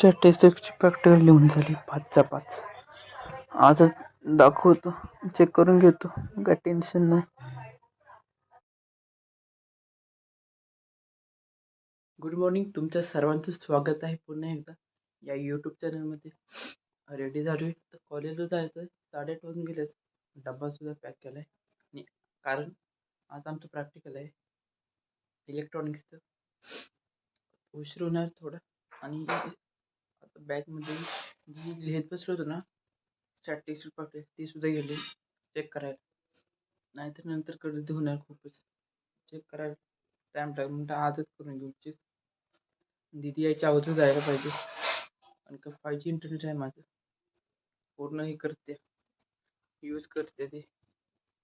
स्टॅटिस्टिक्सची practical लिहून झाली 5चा 5. आजच दाखवतो, चेक करून घेतो, काय टेन्शन नाही. गुड मॉर्निंग, तुमच्या सर्वांचं स्वागत आहे पुन्हा एकदा या यूट्यूब चॅनलमध्ये. रेडी झालो आहे, तर कॉलेजला जायचं आहे. 8:30 वाजून गेलेत. डब्बासुद्धा पॅक केला आहे आणि कारण आज आमचं प्रॅक्टिकल आहे इलेक्ट्रॉनिक्सचं. उशीर होणार थोडा. आणि आता बॅगमध्ये जी लिहित बसलो होतो ना स्टॅटिस्टिक्स प्रॅक्टिस, ती सुद्धा गेली चेक करायला. नाहीतर नंतर कधी होणार खूपच. चेक करायला टाईम लागेल म्हणून आजच करून घेऊ चेक. दीदी यायच्या अगोदर जायला पाहिजे. आणि का 5G इंटरनेट आहे माझं, पूर्ण हे करते, यूज करते, ते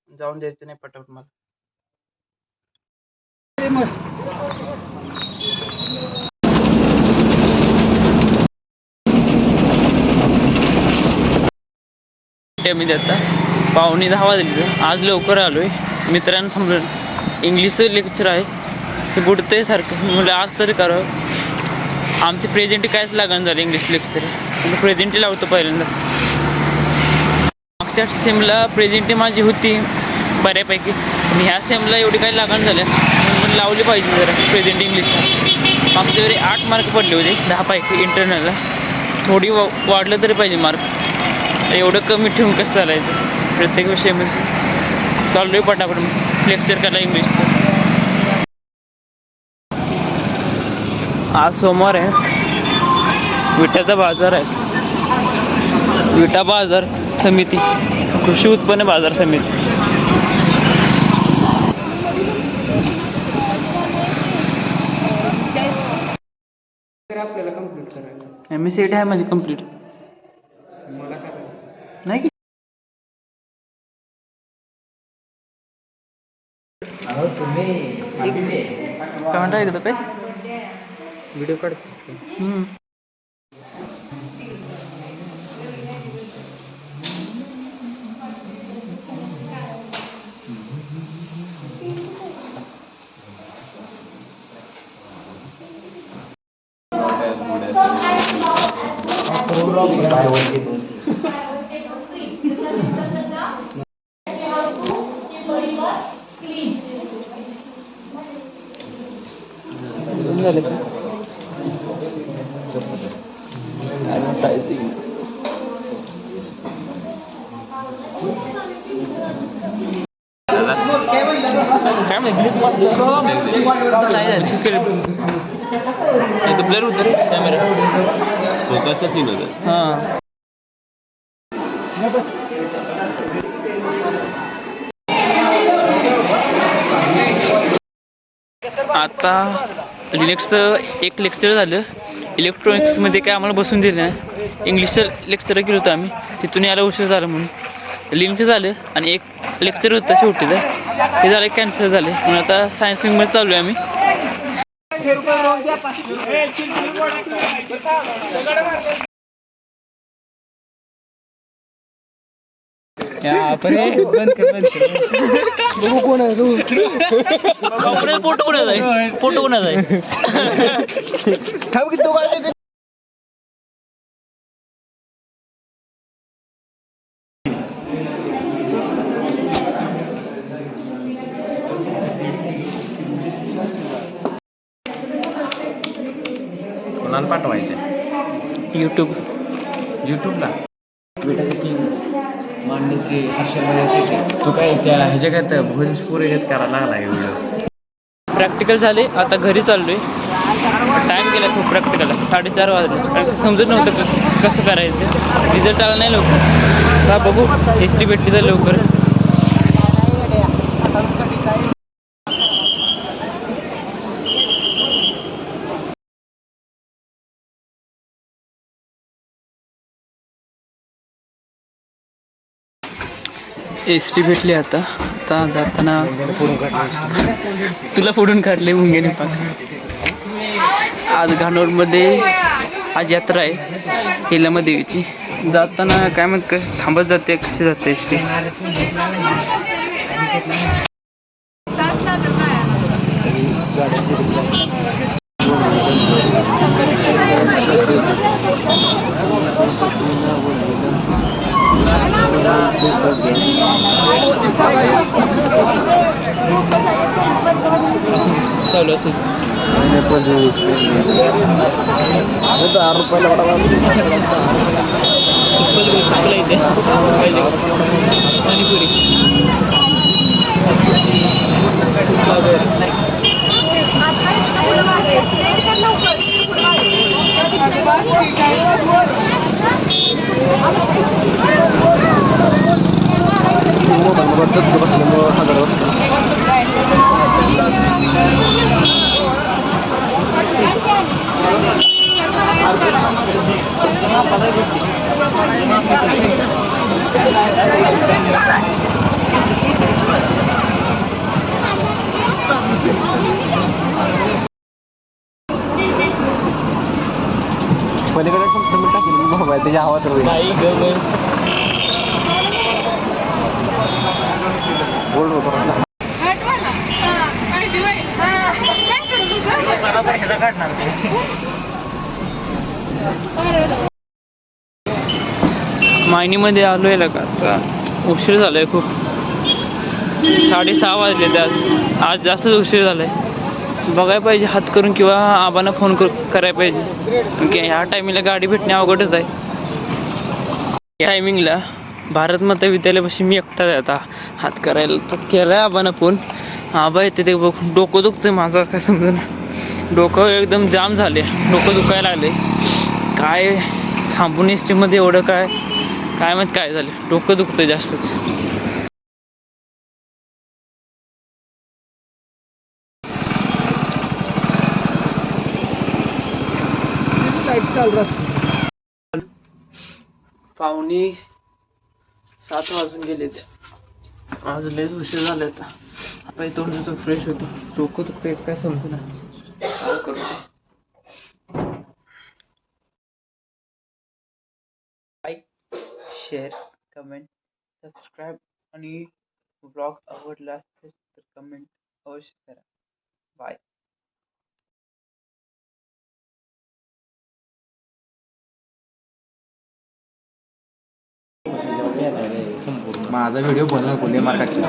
जाऊन द्यायचं नाही पटापट मला. मी आता 9:45 वाजले. आज लवकर आलोय, मित्रांनो थांबलो. इंग्लिशचं लेक्चर आहे, ते बुडतंय सारखं. म्हणजे आज तरी करावं. आमचे प्रेझेंट कायच लागण झालं इंग्लिश लेक्चर. प्रेझेंट लावतो पहिल्यांदा. मागच्या सेमला प्रेझेंट माझी होती बऱ्यापैकी, आणि ह्या सेमला एवढी काही लागण झाल्या म्हणून लावली पाहिजे जरा प्रेझेंट इंग्लिशला. मागच्या वेळी 8 मार्क पडले होते 10 पैकी इंटरनलला. थोडी वाढलं तरी पाहिजे मार्क. एवढं कमी ठेवून कसं चालायचं प्रत्येक विषयामध्ये. चालू आहे पटापट लेक्चर करायला इंग्लिशचं. आज सोमवार आहे, विट्याचा बाजार आहे. विटा बाजार समिती, कृषी उत्पन्न बाजार समिती. आपल्याला कंप्लीट करायचं. MSc आहे माझी कंप्लीट. मला करायचं नाही की काय म्हणता येतं काय व्हिडिओ काढतेस का? ब्लर होतं रे कॅमेरा, फोकसचा सीन होता. हां आता लिनक्सचं एक लेक्चर झालं. इलेक्ट्रॉनिक्समध्ये काय आम्हाला बसून दिलं नाही. इंग्लिशचं लेक्चर केलं होतं आम्ही, तिथून यायला उशीर झाला म्हणून. लिनक्स झालं आणि एक लेक्चर होतं शेवटीचं, ते झालं कॅन्सल झाले. म्हणून आता सायन्स विंगमध्ये चालू आहे आम्ही. फोटो कोणाचा आहे? फोटो कोणाचा आहे? कोणाला पाठवायचे? यूट्यूबला मांडश्री हर्षल. तू काय त्या ह्याच्यात भोजपुरी करायला लागला व्हिडिओ. प्रॅक्टिकल झाले, आता घरी चाललोय. टाईम गेला खूप प्रॅक्टिकलला, 4:30 वाजले. समजत नव्हतं कसं करायचं. रिझल्ट आला नाही लवकर. बघू SD भेटली तर लवकर. SD भेटली. आता जाताना तुला फोडून काढले मुंग्याने पाक. आज घाणोरमध्ये आज यात्रा आहे हेलामा देवीची. जाताना काय म्हणत कसं थांबत जाते, कशी जाते SD. चालू असेल. सिंपल गोष्टीला इथे पाहिजे का पाणीपुरी पलीकडे मोबाईल त्याच्या हवा तर नाही ग गोल्ड होतो मायनीमध्ये आलोय का आता उशीर झालाय खूप 6:30 वाजले आज जास्तच उशीर झालाय. बघायला पाहिजे हात करून किंवा आबांना फोन करायला पाहिजे कारण की ह्या टायमिंगला गाडी भेटणे अवघडच आहे. या टायमिंगला भारत माता विद्यालयापाशी मी एकटा आहे आता हात करायला तर केलाय आबांना फोन. आबा येते ते बघ डोकं दुखतंय माझं काय समजा डोकं एकदम जाम झाले डोकं दुखायला लागले काय थांबून एस टीमध्ये एवढं काय माहित काय झालं डोकं दुखतंय जास्तच. पाहुणे 7 वाजून गेले ते आज लयच उशीर झाला आता तोंड तुझं फ्रेश होतो डोकं दुखतंय काय समजेना काय करू. लाईक शेअर कमेंट सबस्क्राईब आणि ब्लॉग आवडला असेल तर कमेंट अवश्य करा. बाय. माझा व्हिडिओ बनव मार्काची